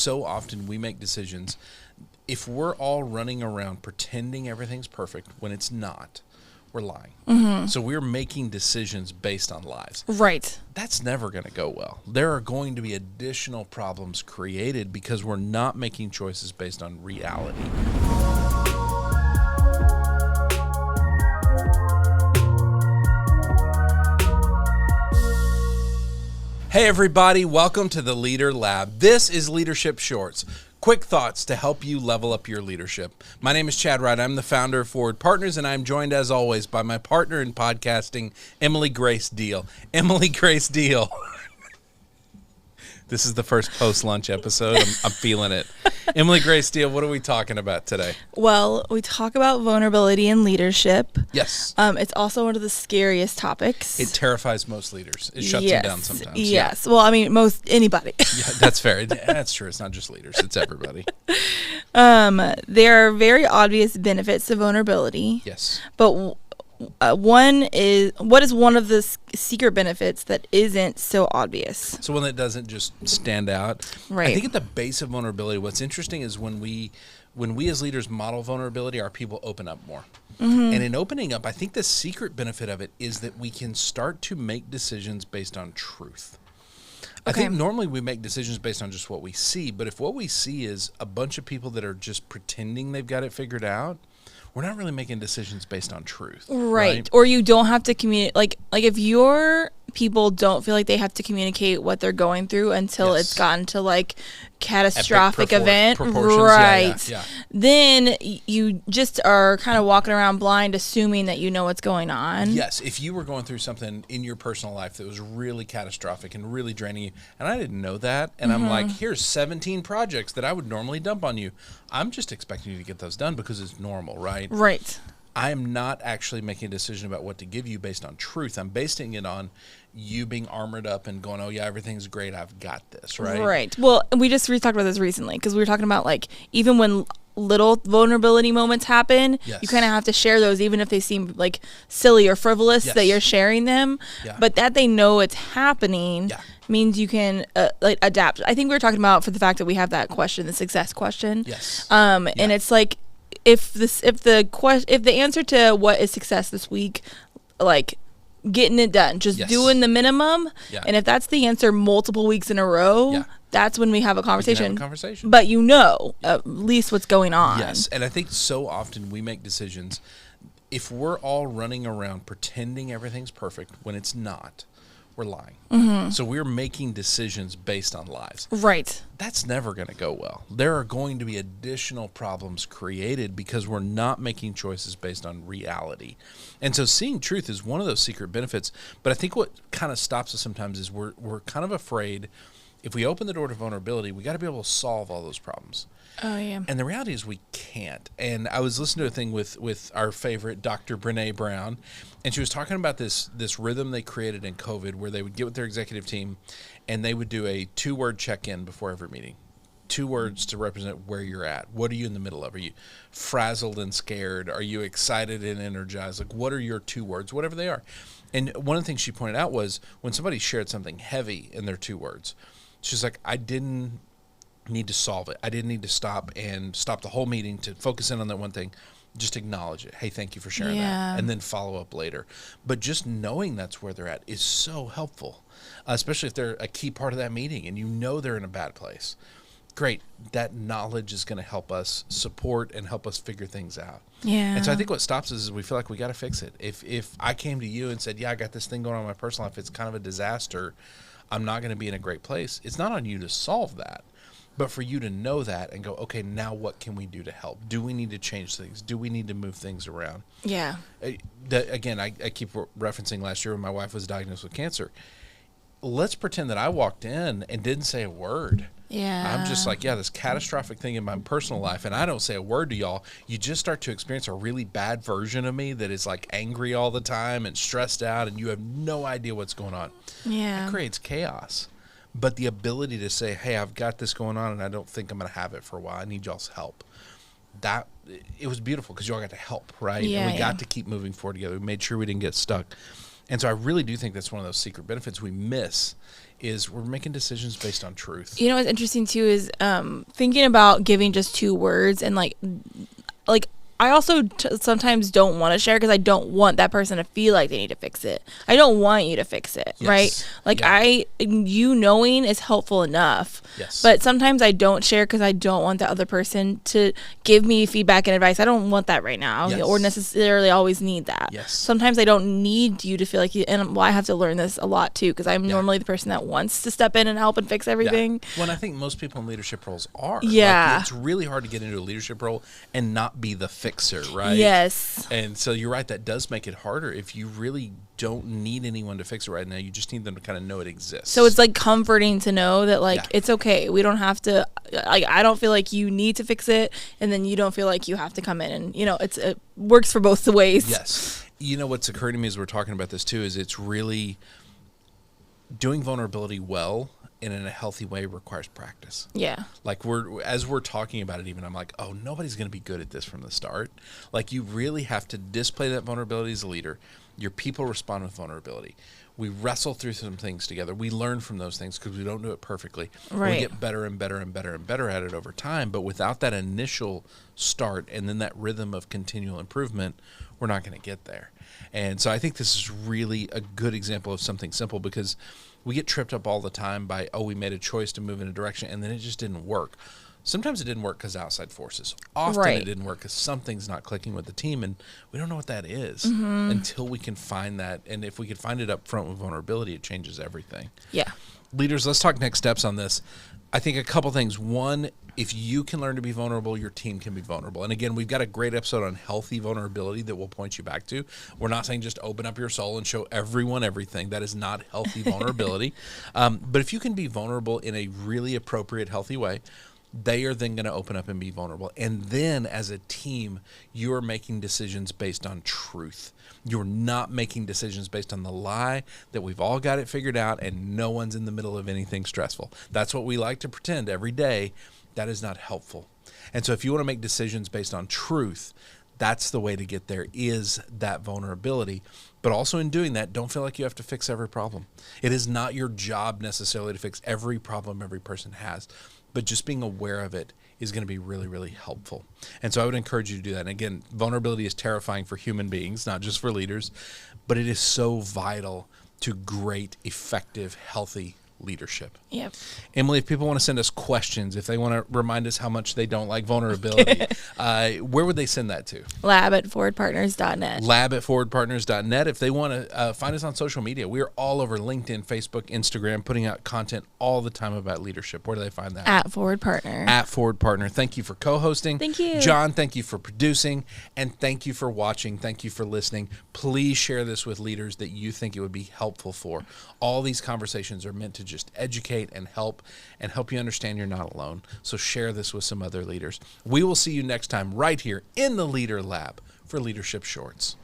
so often we make decisions. If we're all running around pretending everything's perfect when it's not, we're lying. Mm-hmm. So we're making decisions based on lies. Right. That's never going to go well. There are going to be additional problems created because we're not making choices based on reality. Hey everybody, welcome to the Leader Lab. This is Leadership Shorts. Quick thoughts to help you level up your leadership. My name is Chad Wright. I'm the founder of Forward Partners, and I'm joined as always by my partner in podcasting, Emily Grace Deal. Emily Grace Deal. This is the first post-lunch episode. I'm feeling it. Emily Grace Deal, what are we talking about today? Well, we talk about vulnerability in leadership. Yes. It's also one of the scariest topics. It terrifies most leaders. It shuts them down sometimes. Yes. Yeah. Well, I mean, anybody. Yeah, that's fair. That's true. It's not just leaders. It's everybody. There are very obvious benefits to vulnerability. Yes. But what is one of the secret benefits that isn't so obvious? So one that doesn't just stand out. Right. I think at the base of vulnerability, what's interesting is when we as leaders model vulnerability, our people open up more. Mm-hmm. And in opening up, I think the secret benefit of it is that we can start to make decisions based on truth. Okay. I think normally we make decisions based on just what we see, but if what we see is a bunch of people that are just pretending they've got it figured out, we're not really making decisions based on truth. Right. Or you don't have to communicate. Like if your people don't feel like they have to communicate what they're going through until it's gotten to like catastrophic event. Right. Yeah. Then you just are kind of walking around blind, assuming that you know what's going on. Yes. If you were going through something in your personal life that was really catastrophic and really draining you, and I didn't know that, and I'm like, here's 17 projects that I would normally dump on you. I'm just expecting you to get those done because it's normal, right? Right. I am not actually making a decision about what to give you based on truth. I'm basing it on you being armored up and going, oh, yeah, everything's great. I've got this, right? Right. Well, we talked about this recently because we were talking about, like, even when little vulnerability moments happen, you kind of have to share those even if they seem, like, silly or frivolous that you're sharing them. Yeah. But that they know it's happening means you can, adapt. I think we were talking about for the fact that we have that question, the success question. Yes. And it's like, if the answer to what is success this week, like getting it done, just doing the minimum, and if that's the answer multiple weeks in a row, that's when we have a conversation. But at least what's going on. Yes, and I think so often we make decisions. If we're all running around pretending everything's perfect when it's not, we're lying. Mm-hmm. So we're making decisions based on lies. Right. That's never going to go well. There are going to be additional problems created because we're not making choices based on reality. And so seeing truth is one of those secret benefits. But I think what kind of stops us sometimes is we're kind of afraid if we open the door to vulnerability, we got to be able to solve all those problems. Oh, yeah. And the reality is we can't. And I was listening to a thing with our favorite Dr. Brene Brown, and she was talking about this rhythm they created in COVID where they would get with their executive team and they would do a 2-word check-in before every meeting. 2 words to represent where you're at. What are you in the middle of? Are you frazzled and scared? Are you excited and energized? Like, what are your 2 words? Whatever they are. And one of the things she pointed out was when somebody shared something heavy in their 2 words, she's like, I didn't need to solve it. I didn't need to stop the whole meeting to focus in on that one thing. Just acknowledge it. Hey, thank you for sharing that. And then follow up later. But just knowing that's where they're at is so helpful, especially if they're a key part of that meeting and you know they're in a bad place. Great. That knowledge is going to help us support and help us figure things out. Yeah. And so I think what stops us is we feel like we got to fix it. If I came to you and said, yeah, I got this thing going on in my personal life, it's kind of a disaster, I'm not going to be in a great place. It's not on you to solve that, but for you to know that and go, okay, now what can we do to help? Do we need to change things? Do we need to move things around? Yeah. Again, I keep referencing last year when my wife was diagnosed with cancer. Let's pretend that I walked in and didn't say a word. Yeah. I'm just like, this catastrophic thing in my personal life, and I don't say a word to y'all. You just start to experience a really bad version of me that is like angry all the time and stressed out, and you have no idea what's going on. Yeah. It creates chaos. But the ability to say, hey, I've got this going on, and I don't think I'm going to have it for a while. I need y'all's help. It was beautiful because y'all got to help, right? Yeah, and we got to keep moving forward together. We made sure we didn't get stuck. And so I really do think that's one of those secret benefits we miss is we're making decisions based on truth. You know what's interesting too is thinking about giving just 2 words and like I also sometimes don't want to share because I don't want that person to feel like they need to fix it. I don't want you to fix it, yes. Right? Like you knowing is helpful enough. Yes. But sometimes I don't share because I don't want the other person to give me feedback and advice. I don't want that right now, yes. Or necessarily always need that. Yes. Sometimes I don't need you to feel like you. And I have to learn this a lot too because I'm normally the person that wants to step in and help and fix everything. Yeah. Well, and I think most people in leadership roles are. Yeah. Like, it's really hard to get into a leadership role and not be the fixer, right? Yes. And so you're right, that does make it harder if you really don't need anyone to fix it right now. You just need them to kind of know it exists. So it's like comforting to know that it's okay. We don't have to, I don't feel like you need to fix it, and then you don't feel like you have to come in and, it works for both the ways. Yes. What's occurring to me as we're talking about this too is it's really doing vulnerability well and in a healthy way requires practice. Yeah. Like as we're talking about it even, I'm like, oh, nobody's going to be good at this from the start. Like you really have to display that vulnerability as a leader. Your people respond with vulnerability. We wrestle through some things together. We learn from those things because we don't do it perfectly. Right. We get better and better and better and better at it over time. But without that initial start and then that rhythm of continual improvement, we're not going to get there. And so I think this is really a good example of something simple because we get tripped up all the time by, we made a choice to move in a direction and then it just didn't work. Sometimes it didn't work because outside forces. Often it didn't work because something's not clicking with the team, and we don't know what that is until we can find that. And if we can find it up front with vulnerability, it changes everything. Yeah. Leaders, let's talk next steps on this. I think a couple things. One, if you can learn to be vulnerable, your team can be vulnerable. And again, we've got a great episode on healthy vulnerability that we'll point you back to. We're not saying just open up your soul and show everyone everything. That is not healthy vulnerability. But if you can be vulnerable in a really appropriate, healthy way, they are then going to open up and be vulnerable. And then as a team, you are making decisions based on truth. You're not making decisions based on the lie that we've all got it figured out and no one's in the middle of anything stressful. That's what we like to pretend every day. That is not helpful. And so if you want to make decisions based on truth, that's the way to get there, is that vulnerability. But also in doing that, don't feel like you have to fix every problem. It is not your job necessarily to fix every problem every person has. But just being aware of it is going to be really, really helpful. And so I would encourage you to do that. And again, vulnerability is terrifying for human beings, not just for leaders, but it is so vital to great, effective, healthy leadership. Yep. Emily, if people want to send us questions, if they want to remind us how much they don't like vulnerability, where would they send that to? lab@forwardpartners.net. lab@forwardpartners.net. If they want to find us on social media, we are all over LinkedIn, Facebook, Instagram, putting out content all the time about leadership. Where do they find that? @forwardpartner. @forwardpartner. Thank you for co-hosting. Thank you. John, thank you for producing. And thank you for watching. Thank you for listening. Please share this with leaders that you think it would be helpful for. All these conversations are meant to just educate and help you understand you're not alone. So share this with some other leaders. We will see you next time right here in the Leader Lab for Leadership Shorts.